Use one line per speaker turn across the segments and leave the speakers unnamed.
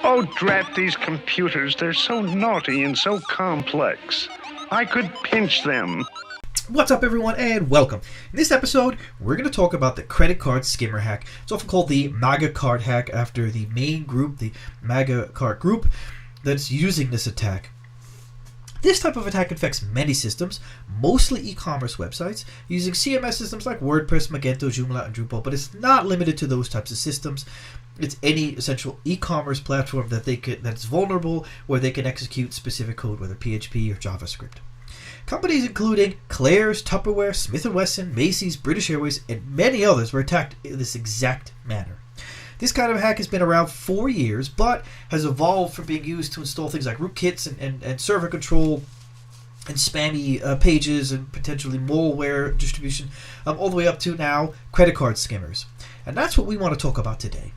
Oh, drat these computers. They're so naughty and so complex. I could pinch them.
What's up, everyone, and welcome. In this episode, we're going to talk about the credit card skimmer hack. It's often called the Magecart hack after the main group, the Magecart group, that's using this attack. This type of attack infects many systems, mostly e-commerce websites, using CMS systems like WordPress, Magento, Joomla, and Drupal, but it's not limited to those types of systems. It's any essential e-commerce platform that's vulnerable, where they can execute specific code, whether PHP or JavaScript. Companies including Claire's, Tupperware, Smith & Wesson, Macy's, British Airways, and many others were attacked in this exact manner. This kind of hack has been around for years, but has evolved from being used to install things like rootkits and server control and spammy pages and potentially malware distribution, all the way up to now credit card skimmers. And that's what we want to talk about today.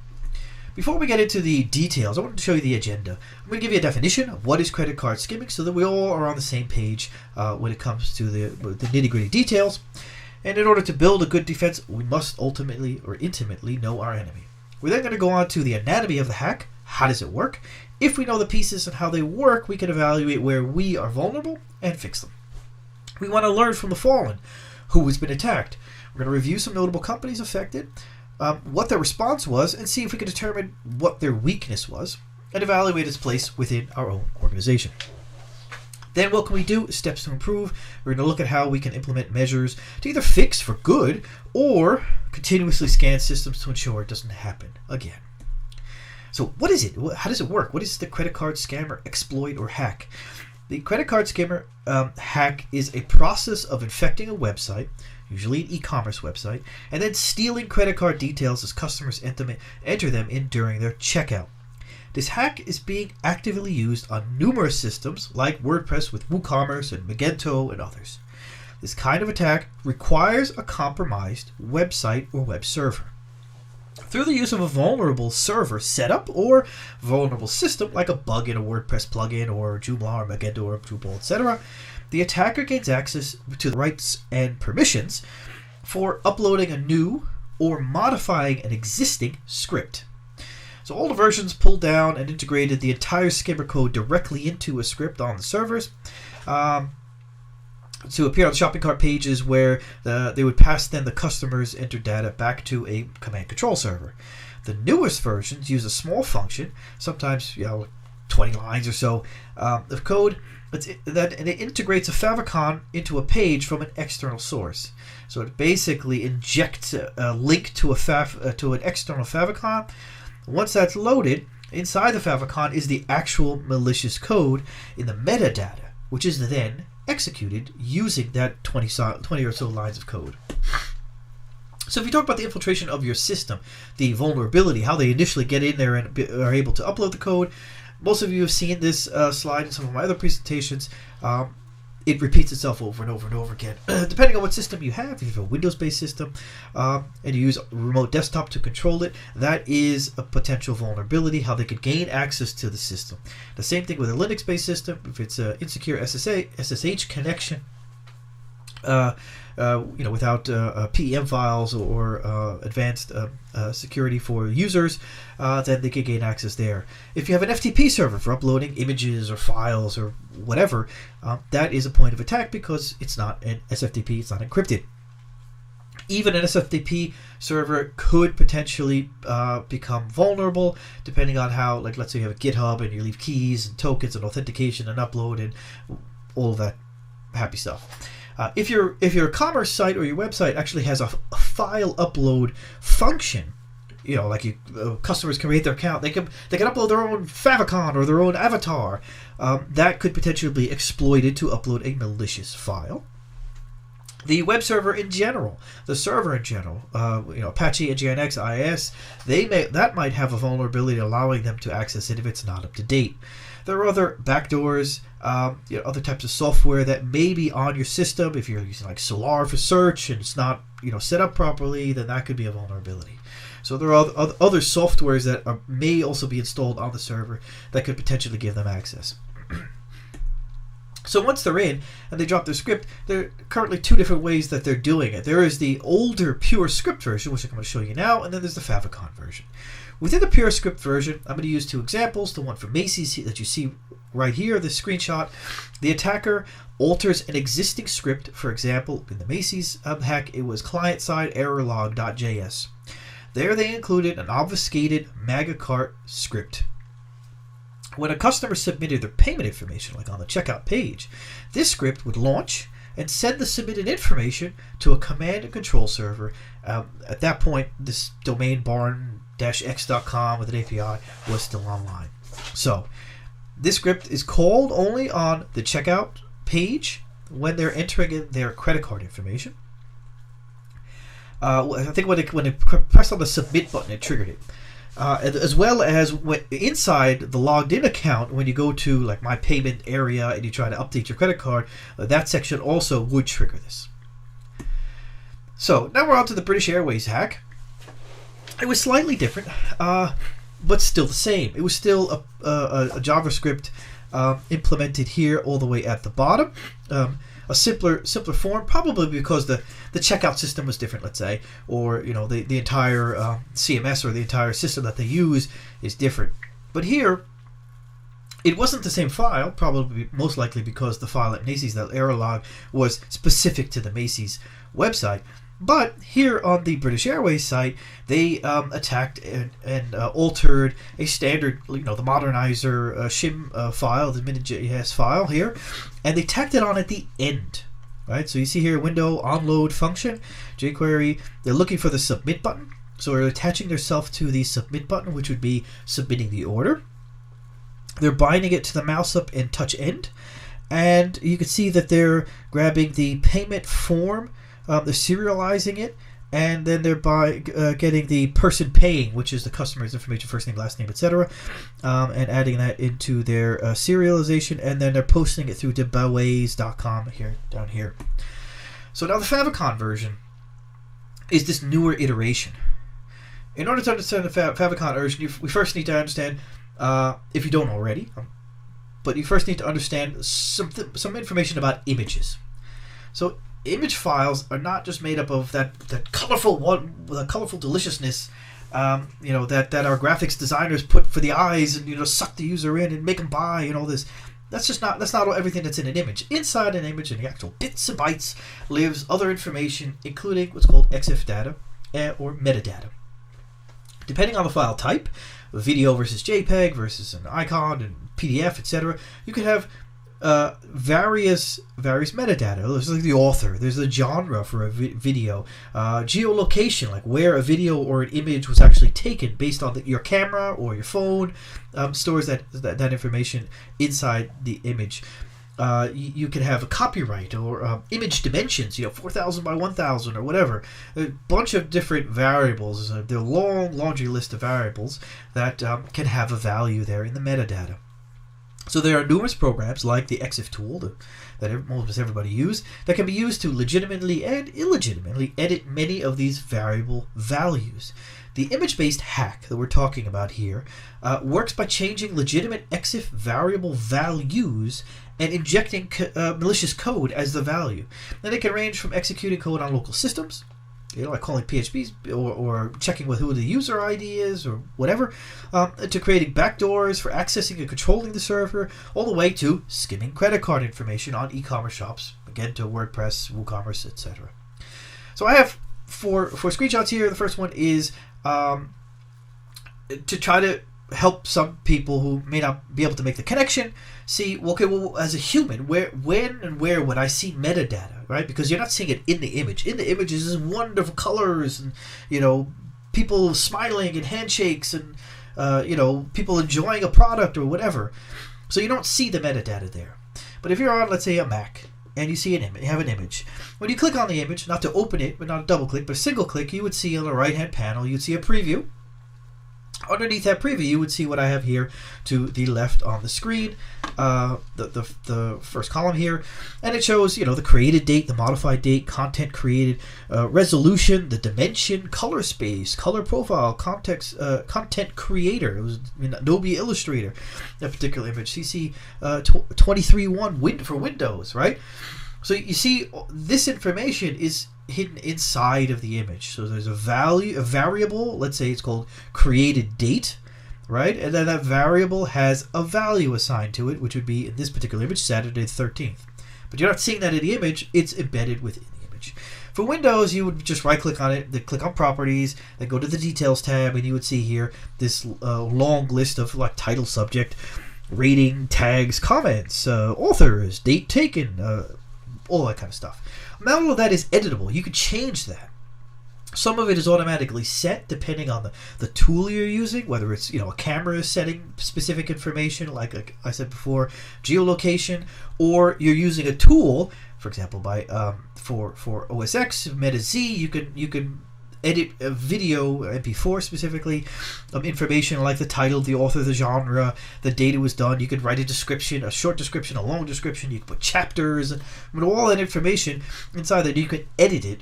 Before we get into the details, I want to show you the agenda. I'm going to give you a definition of what is credit card skimming so that we all are on the same page when it comes to the nitty-gritty details. And in order to build a good defense, we must ultimately or intimately know our enemy. We're then going to go on to the anatomy of the hack. How does it work? If we know the pieces and how they work, we can evaluate where we are vulnerable and fix them. We want to learn from the fallen, who has been attacked. We're going to review some notable companies affected, what their response was, and see if we can determine what their weakness was, and evaluate its place within our own organization. Then what can we do? Steps to improve. We're going to look at how we can implement measures to either fix for good or continuously scan systems to ensure it doesn't happen again. So what is it? How does it work? What is the credit card scammer exploit or hack? The credit card skimmer hack is a process of infecting a website, usually an e-commerce website, and then stealing credit card details as customers enter them in during their checkout. This hack is being actively used on numerous systems like WordPress with WooCommerce and Magento and others. This kind of attack requires a compromised website or web server. Through the use of a vulnerable server setup or vulnerable system like a bug in a WordPress plugin or Joomla or Magento or Drupal, etc., the attacker gains access to the rights and permissions for uploading a new or modifying an existing script. So all the versions pulled down and integrated the entire skimmer code directly into a script on the servers to appear on shopping cart pages where they would pass then the customer's entered data back to a command control server. The newest versions use a small function, sometimes 20 lines or so of code, and it integrates a Favicon into a page from an external source. So it basically injects a link to an external Favicon. Once that's loaded, inside the Favicon is the actual malicious code in the metadata, which is then executed using that 20 or so lines of code. So if you talk about the infiltration of your system, the vulnerability, how they initially get in there and are able to upload the code, most of you have seen this slide in some of my other presentations. It repeats itself over and over and over again. Depending on what system you have, if you have a Windows-based system and you use a remote desktop to control it, that is a potential vulnerability, how they could gain access to the system. The same thing with a Linux-based system. If it's an insecure SSH connection, without PEM files or advanced security for users, then they can gain access there. If you have an FTP server for uploading images or files or whatever, that is a point of attack because it's not an SFTP, it's not encrypted. Even an SFTP server could potentially become vulnerable depending on how, like, let's say you have a GitHub and you leave keys and tokens and authentication and upload and all of that happy stuff. If your commerce site or your website actually has a file upload function, customers can create their account, they can upload their own Favicon or their own avatar. That could potentially be exploited to upload a malicious file. The web server in general, the server in general, Apache, Nginx, IIS, that might have a vulnerability allowing them to access it if it's not up to date. There are other backdoors, other types of software that may be on your system. If you're using like Solar for search and it's not set up properly, then that could be a vulnerability. So there are other softwares that may also be installed on the server that could potentially give them access. So once they're in and they drop their script, there are currently two different ways that they're doing it. There is the older pure script version, which I'm going to show you now, and then there's the Favicon version. Within the pure script version, I'm going to use two examples. The one from Macy's that you see right here, the screenshot. The attacker alters an existing script. For example, in the Macy's hack, it was client-side errorlog.js. There they included an obfuscated Magecart script. When a customer submitted their payment information, like on the checkout page, this script would launch and send the submitted information to a command and control server. At that point, this domain barn-x.com with an API was still online. So this script is called only on the checkout page when they're entering in their credit card information. I think when it pressed on the submit button, it triggered it. As well as when inside the logged in account, when you go to like my payment area and you try to update your credit card, that section also would trigger this. So now we're on to the British Airways hack. It was slightly different, but still the same. It was still a JavaScript implemented here all the way at the bottom. A simpler form, probably because the checkout system was different, let's say, or the entire CMS or the entire system that they use is different. But here, it wasn't the same file, probably most likely because the file at Macy's, that error log, was specific to the Macy's website. But here on the British Airways site, they attacked and altered a standard, the modernizer shim file, the min.js file here, and they tacked it on at the end. Right, so you see here, window onload function, jQuery. They're looking for the submit button, so they're attaching themselves to the submit button, which would be submitting the order. They're binding it to the mouse up and touch end, and you can see that they're grabbing the payment form. They're serializing it, and then they're getting the person paying, which is the customer's information, first name, last name, etc., and adding that into their serialization, and then they're posting it through Airways.com here down here. So now the Favicon version is this newer iteration. In order to understand the Favicon version, we first need to understand, if you don't already, but you first need to understand some information about images. So image files are not just made up of that colorful deliciousness, that our graphics designers put for the eyes and suck the user in and make them buy and all this. That's not everything that's in an image. Inside an image, in the actual bits and bytes, lives other information, including what's called Exif data or metadata. Depending on the file type, video versus JPEG versus an icon and PDF, etc., you could have various metadata. There's like the author, there's the genre for a video, geolocation, like where a video or an image was actually taken based on your camera or your phone, stores that information inside the image. You can have a copyright or image dimensions, 4,000 by 1,000 or whatever. A bunch of different variables. They're a long laundry list of variables that can have a value there in the metadata. So there are numerous programs like the Exif tool that almost everybody uses that can be used to legitimately and illegitimately edit many of these variable values. The image-based hack that we're talking about here works by changing legitimate Exif variable values and injecting malicious code as the value. And it can range from executing code on local systems, like calling PHPs or checking with who the user ID is or whatever, to creating backdoors for accessing and controlling the server, all the way to skimming credit card information on e-commerce shops, again to WordPress, WooCommerce, etc. So I have four screenshots here. The first one is to try to help some people who may not be able to make the connection see, well, as a human, when and where would I see metadata, right? Because you're not seeing it in the image. In the image is this wonderful colors and, people smiling and handshakes and, people enjoying a product or whatever. So you don't see the metadata there. But if you're on, let's say, a Mac, and you see an image, you have an image. When you click on the image, not to open it, but not a double click, but a single click, you would see on the right-hand panel, you'd see a preview. Underneath that preview, you would see what I have here to the left on the screen, the first column here, and it shows the created date, the modified date, content created, resolution, the dimension, color space, color profile, context, content creator. It was in Adobe Illustrator, that particular image. CC 23.1 for Windows, right? So you see, this information is hidden inside of the image. So there's a variable, let's say it's called created date, right? And then that variable has a value assigned to it, which would be, in this particular image, Saturday the 13th. But you're not seeing that in the image, it's embedded within the image. For Windows, you would just right-click on it, then click on Properties, then go to the Details tab, and you would see here this long list of like title, subject, rating, tags, comments, authors, date taken, all that kind of stuff. Now all of that is editable. You could change that. Some of it is automatically set depending on the tool you're using, whether it's a camera is setting specific information, like I said before, geolocation, or you're using a tool, for example, by for OS X, Meta Z, you can edit a video, MP4 specifically, information like the title, the author, the genre, the date it was done. You could write a description, a short description, a long description. You can put chapters, and all that information inside there. You can edit it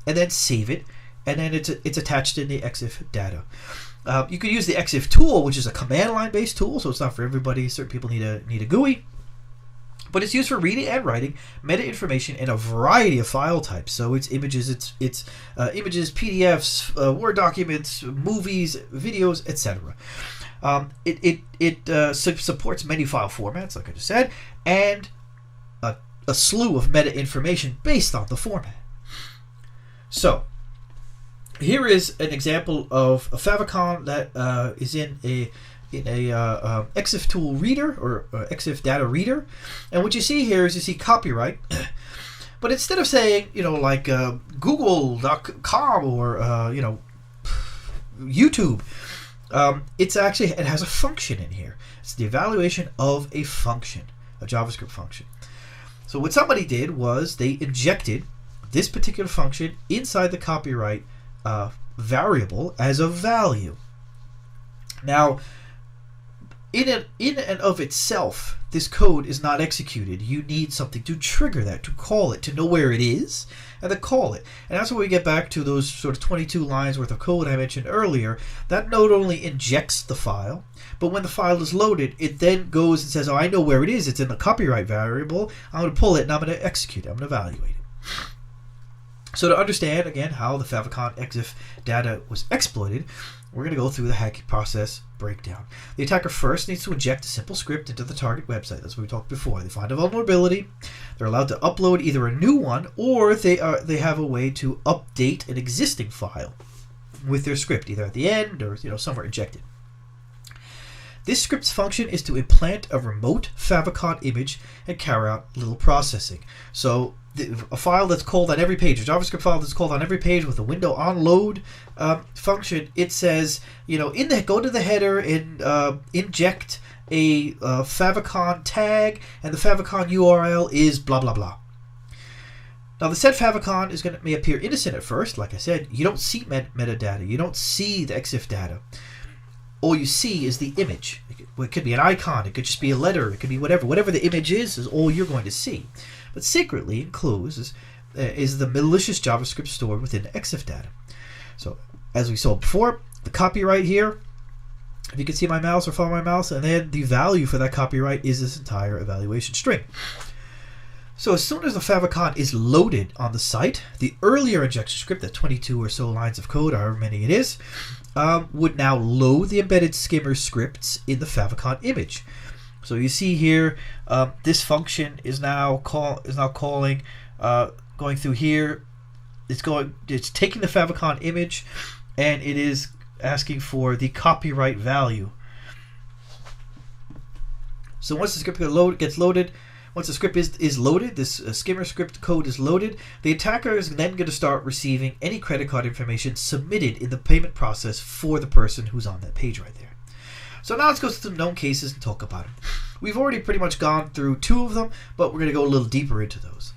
and then save it, and then it's attached in the Exif data. You could use the Exif tool, which is a command line based tool, so it's not for everybody. Certain people need a GUI. But it's used for reading and writing meta information in a variety of file types. So it's images, it's images, PDFs, Word documents, movies, videos, etc. It supports many file formats, like I just said, and a slew of meta information based on the format. So here is an example of a favicon that is in a Exif tool reader or Exif data reader, and what you see here is you see copyright, but instead of saying like Google.com or YouTube, it has a function in here. It's the evaluation of a function, a JavaScript function. So what somebody did was they injected this particular function inside the copyright variable as a value. Now, in and of itself, this code is not executed. You need something to trigger that, to call it, to know where it is, and then call it. And that's where we get back to those sort of 22 lines worth of code I mentioned earlier. That node only injects the file, but when the file is loaded, it then goes and says, oh, I know where it is. It's in the copyright variable. I'm going to pull it, and I'm going to execute it. I'm going to evaluate it. So to understand, again, how the Favicon Exif data was exploited, we're going to go through the hacking process breakdown. The attacker first needs to inject a simple script into the target website. That's what we talked before. They find a vulnerability. They're allowed to upload either a new one, or they have a way to update an existing file with their script, either at the end or somewhere injected. This script's function is to implant a remote Favicon image and carry out little processing. So a file that's called on every page, a JavaScript file that's called on every page with a window on load function, it says, go to the header and inject a Favicon tag, and the Favicon URL is blah, blah, blah. Now, the said Favicon may appear innocent at first. Like I said, you don't see metadata. You don't see the Exif data. All you see is the image. It could be an icon. It could just be a letter. It could be whatever. Whatever the image is all you're going to see. But secretly enclosed is the malicious JavaScript stored within the Exif data. So, as we saw before, the copyright here, if you can see my mouse or follow my mouse, and then the value for that copyright is this entire evaluation string. So as soon as the Favicon is loaded on the site, the earlier injection script, that 22 or so lines of code, however many it is, would now load the embedded skimmer scripts in the Favicon image. So you see here, this function is now calling, going through here. It's taking the Favicon image, and it is asking for the copyright value. So once the script gets loaded, once the script is loaded, this skimmer script code is loaded, the attacker is then going to start receiving any credit card information submitted in the payment process for the person who's on that page right there. So now let's go through some known cases and talk about them. We've already pretty much gone through two of them, but we're going to go a little deeper into those.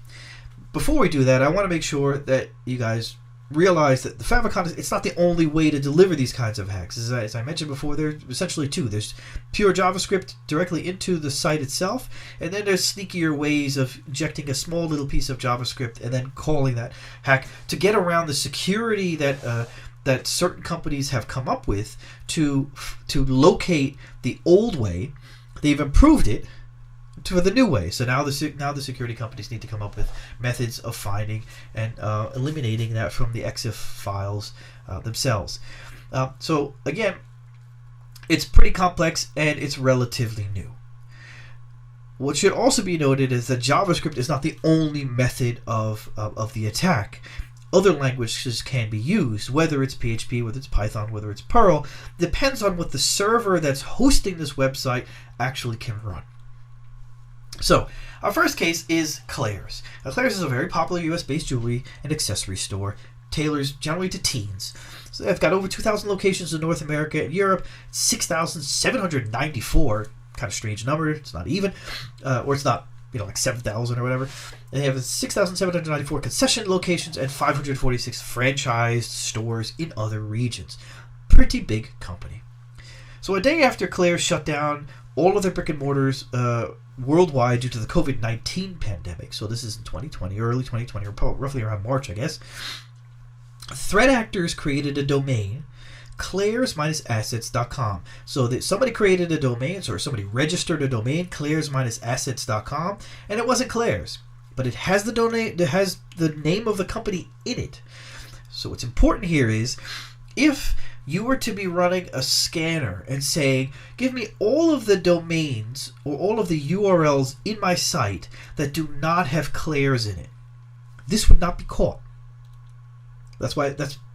Before we do that, I want to make sure that you guys realize that the Favicon, it's not the only way to deliver these kinds of hacks. As I mentioned before, there are essentially two. There's pure JavaScript directly into the site itself, and then there's sneakier ways of injecting a small little piece of JavaScript and then calling that hack to get around the security that certain companies have come up with to locate the old way. They've improved it, to the new way. So now the security companies need to come up with methods of finding and eliminating that from the Exif files themselves. So again, it's pretty complex and it's relatively new. What should also be noted is that JavaScript is not the only method of the attack. Other languages can be used, whether it's PHP, whether it's Python, whether it's Perl. Depends on what the server that's hosting this website actually can run. So, our first case is Claire's. Now, Claire's is a very popular US-based jewelry and accessory store, tailors generally to teens. So they've got over 2,000 locations in North America and Europe, 6,794, kind of strange number, it's not even, or it's not, like 7,000 or whatever. And they have 6,794 concession locations and 546 franchised stores in other regions. Pretty big company. So a day after Claire shut down all of their brick and mortars worldwide due to the COVID-19 pandemic, so this is in 2020, early 2020, or roughly around March, I guess, threat actors created a domain, clairs-assets.com. So that somebody created a domain, or somebody registered a domain, clairs-assets.com, and it wasn't Claire's, but it has the domain, it has the name of the company in it. So what's important here is, if you were to be running a scanner and saying, give me all of the domains or all of the URLs in my site that do not have Claire's in it, this would not be caught. That's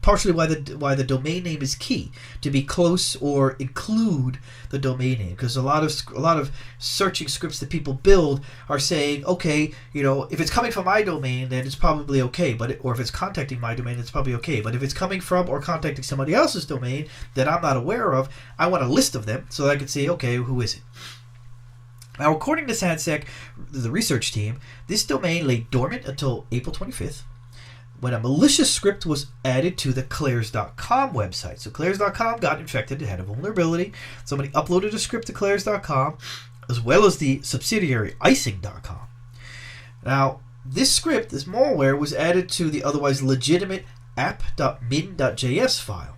partially why the domain name is key, to be close or include the domain name, because a lot of searching scripts that people build are saying, okay, if it's coming from my domain, then it's probably okay, or if it's contacting my domain, it's probably okay, but if it's coming from or contacting somebody else's domain that I'm not aware of, I want a list of them so that I can say, okay, who is it? Now, according to SANSEC, the research team, this domain lay dormant until April 25th. When a malicious script was added to the Clairs.com website. So Clairs.com got infected. It had a vulnerability. Somebody uploaded a script to Clairs.com, as well as the subsidiary Icing.com. Now, this script, this malware, was added to the otherwise legitimate app.min.js file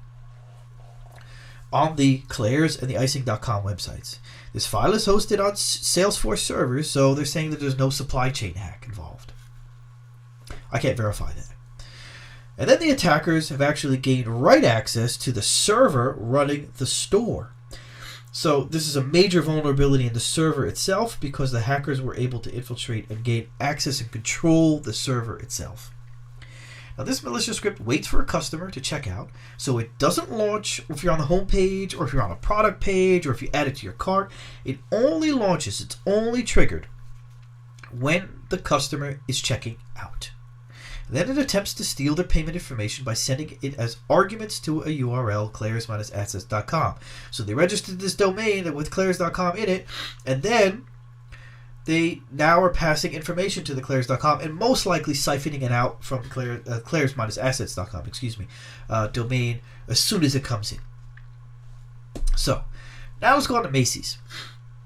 on the Clairs and the Icing.com websites. This file is hosted on Salesforce servers, so they're saying that there's no supply chain hack involved. I can't verify that. And then the attackers have actually gained write access to the server running the store. So this is a major vulnerability in the server itself, because the hackers were able to infiltrate and gain access and control the server itself. Now, this malicious script waits for a customer to check out, so it doesn't launch if you're on the home page, or if you're on a product page, or if you add it to your cart. It only launches, it's only triggered when the customer is checking out. Then it attempts to steal their payment information by sending it as arguments to a URL, clairs-assets.com. So they registered this domain with clairs.com in it, and then they now are passing information to the clairs.com and most likely siphoning it out from clairs-assets.com, domain as soon as it comes in. So now let's go on to Macy's.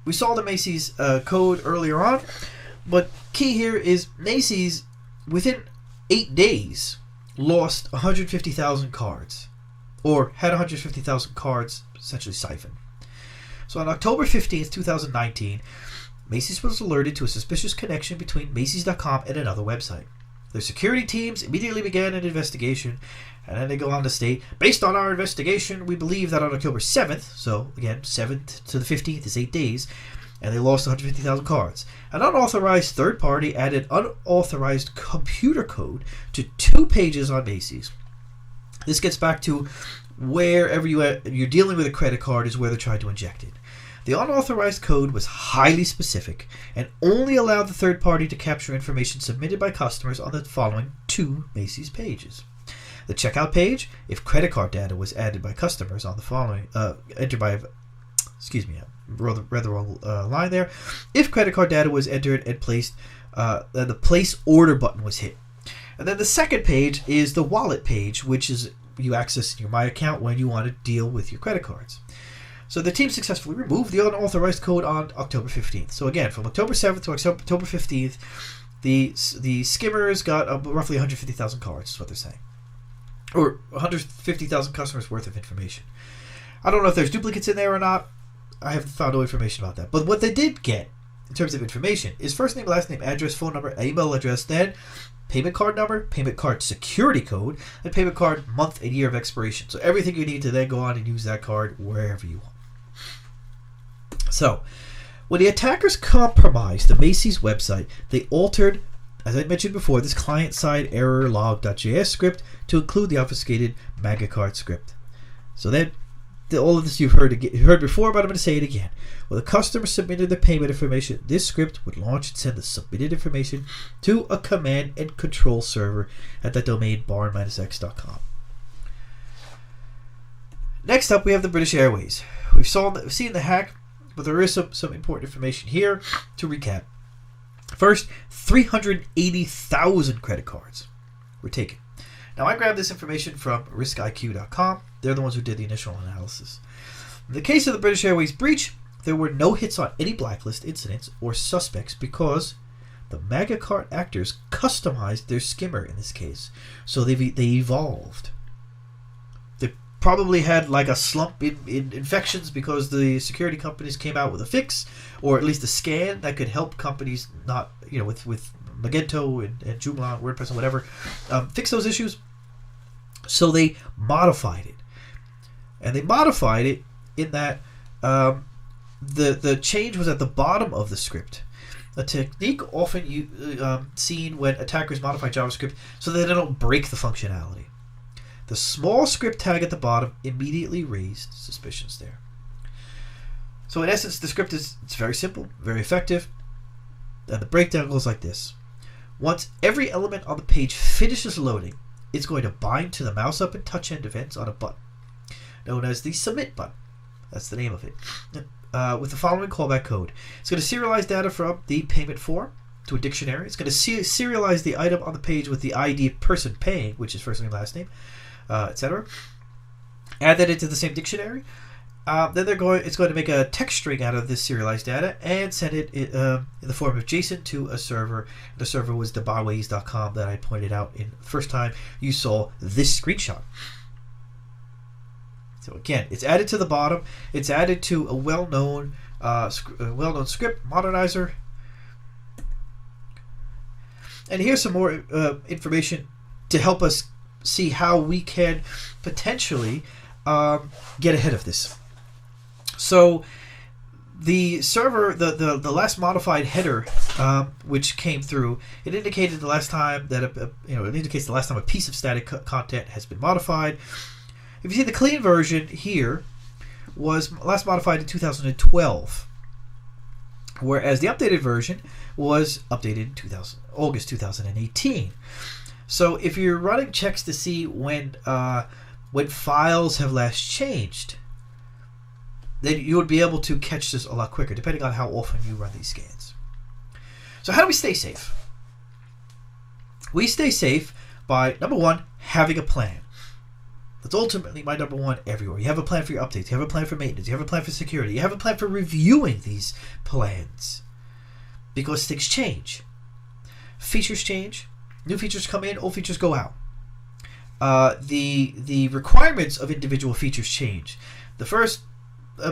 We saw the Macy's code earlier on, but key here is Macy's, within 8 days, lost 150,000 cards, or had 150,000 cards essentially siphoned. So on October 15th, 2019, Macy's was alerted to a suspicious connection between Macy's.com and another website. Their security teams immediately began an investigation, and then they go on to state, based on our investigation, we believe that on October 7th, so again, 7th to the 15th is 8 days, and they lost 150,000 cards. An unauthorized third party added unauthorized computer code to 2 pages on Macy's. This gets back to wherever you're dealing with a credit card is where they're trying to inject it. The unauthorized code was highly specific and only allowed the third party to capture information submitted by customers on the following 2 Macy's pages. The checkout page, if credit card data was added by customers on the following, entered by, read the wrong line there. If credit card data was entered and placed, then the place order button was hit. And then the second page is the wallet page, which is you access your My Account when you want to deal with your credit cards. So the team successfully removed the unauthorized code on October 15th. So again, from October 7th to October 15th, the skimmers got roughly 150,000 cards, is what they're saying. Or 150,000 customers worth of information. I don't know if there's duplicates in there or not. I haven't found no information about that. But what they did get in terms of information is first name, last name, address, phone number, email address, then payment card number, payment card security code, and payment card month and year of expiration. So everything you need to then go on and use that card wherever you want. So when the attackers compromised the Macy's website, they altered, as I mentioned before, this client-side error log.js script to include the obfuscated Magecart script. So then, all of this you've heard before, but I'm going to say it again. When the customer submitted the payment information, this script would launch and send the submitted information to a command and control server at that domain bar-x.com. Next up, we have the British Airways. We've seen the hack, but there is some important information here to recap. First, 380,000 credit cards were taken. Now, I grabbed this information from riskiq.com. They're the ones who did the initial analysis. In the case of the British Airways breach, there were no hits on any blacklist incidents or suspects because the Magecart actors customized their skimmer in this case. So they evolved. They probably had like a slump in infections because the security companies came out with a fix, or at least a scan that could help companies not, with Magento and Joomla, WordPress, and whatever, fix those issues. So they modified it. And they modified it in that the change was at the bottom of the script. A technique often seen when attackers modify JavaScript so that they don't break the functionality. The small script tag at the bottom immediately raised suspicions there. So in essence, the script it's very simple, very effective, and the breakdown goes like this. Once every element on the page finishes loading, it's going to bind to the mouse up and touch end events on a button, known as the submit button. That's the name of it. With the following callback code. It's going to serialize data from the payment form to a dictionary. It's going to serialize the item on the page with the ID person paying, which is first name, last name, etc. Add that into the same dictionary. Then it's going to make a text string out of this serialized data and send it in the form of JSON to a server. The server was the Airways.com that I pointed out in the first time you saw this screenshot. So again, it's added to the bottom. It's added to a well-known script modernizer. And here's some more information to help us see how we can potentially get ahead of this. So the server, the last modified header, which came through, it indicated the last time that it indicates the last time a piece of static content has been modified. If you see the clean version here was last modified in 2012, whereas the updated version was updated in August 2018. So if you're running checks to see when files have last changed, then you would be able to catch this a lot quicker, depending on how often you run these scans. So how do we stay safe? We stay safe by, number one, having a plan. That's ultimately my number one everywhere. You have a plan for your updates. You have a plan for maintenance. You have a plan for security. You have a plan for reviewing these plans. Because things change. Features change. New features come in. Old features go out. The requirements of individual features change. The first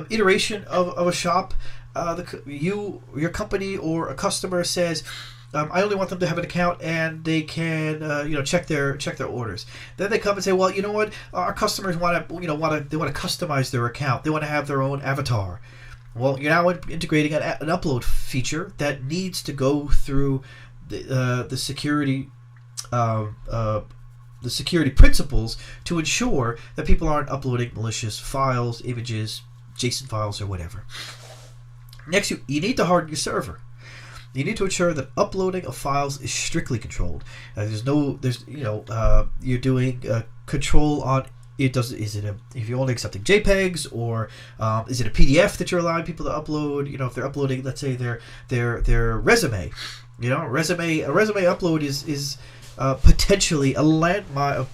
iteration of a shop, your company or a customer says, I only want them to have an account and they can check their orders. Then they come and say, well, you know what, our customers want to customize their account. They want to have their own avatar. Well, you're now integrating an upload feature that needs to go through the security principles to ensure that people aren't uploading malicious files, images, JSON files, or whatever. Next, you need to harden your server. You need to ensure that uploading of files is strictly controlled. You're doing control on it. If you're only accepting JPEGs, or is it a PDF that you're allowing people to upload? If they're uploading, let's say their resume. A resume upload is potentially a landmine,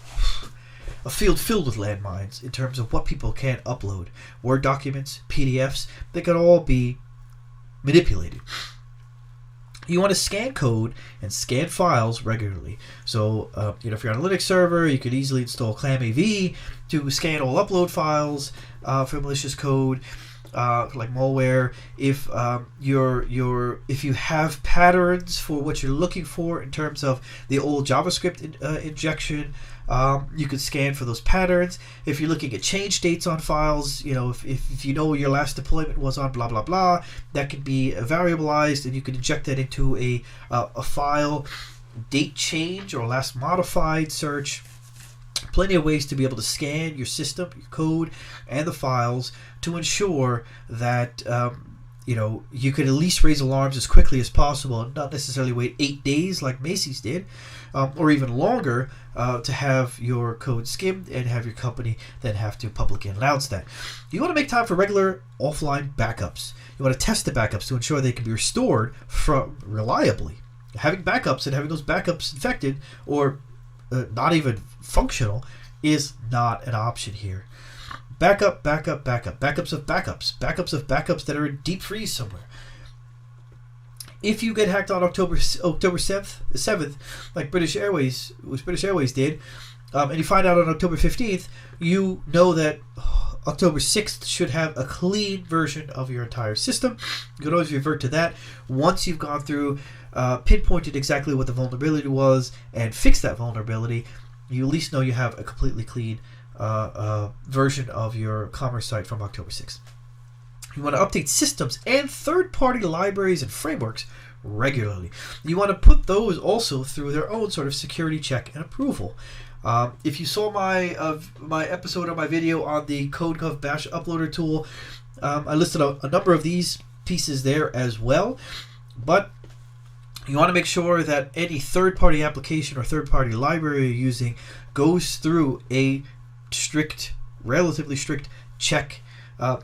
a field filled with landmines in terms of what people can upload. Word documents, PDFs, they can all be manipulated. You want to scan code and scan files regularly. So, if you're on a Linux server, you could easily install ClamAV to scan all upload files for malicious code. like malware. If if you have patterns for what you're looking for in terms of the old JavaScript injection, you could scan for those patterns. If you're looking at change dates on files, if you know your last deployment was on blah blah blah, that can be variabilized, and you can inject that into a file date change or last modified search. Plenty of ways to be able to scan your system, your code, and the files to ensure that you could at least raise alarms as quickly as possible, and not necessarily wait 8 days like Macy's did, or even longer, to have your code skimmed and have your company then have to publicly announce that. You want to make time for regular offline backups. You want to test the backups to ensure they can be restored reliably. Having backups and having those backups infected or not even functional is not an option here. Backup, backups of backups that are in deep freeze somewhere. If you get hacked on October 7th, like British Airways did, and you find out on October 15th, you know that October 6th should have a clean version of your entire system. You can always revert to that once you've gone through, pinpointed exactly what the vulnerability was, and fixed that vulnerability. You at least know you have a completely clean version of your commerce site from October 6th. You want to update systems and third-party libraries and frameworks regularly. You want to put those also through their own sort of security check and approval. If you saw my episode of my video on the CodeGov Bash uploader tool, I listed a number of these pieces there as well. But you want to make sure that any third-party application or third-party library you're using goes through a relatively strict check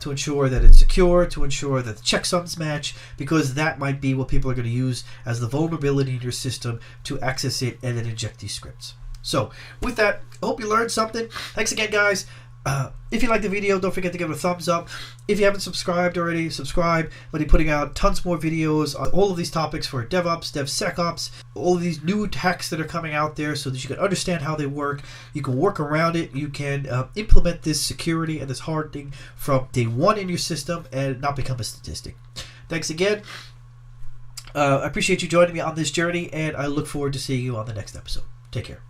to ensure that it's secure, to ensure that the checksums match, because that might be what people are going to use as the vulnerability in your system to access it and then inject these scripts. So with that, I hope you learned something. Thanks again, guys. If you liked the video, don't forget to give it a thumbs up. If you haven't subscribed already, subscribe. We'll be putting out tons more videos on all of these topics for DevOps, DevSecOps, all of these new hacks that are coming out there so that you can understand how they work. You can work around it. You can implement this security and this hardening from day one in your system and not become a statistic. Thanks again. I appreciate you joining me on this journey, and I look forward to seeing you on the next episode. Take care.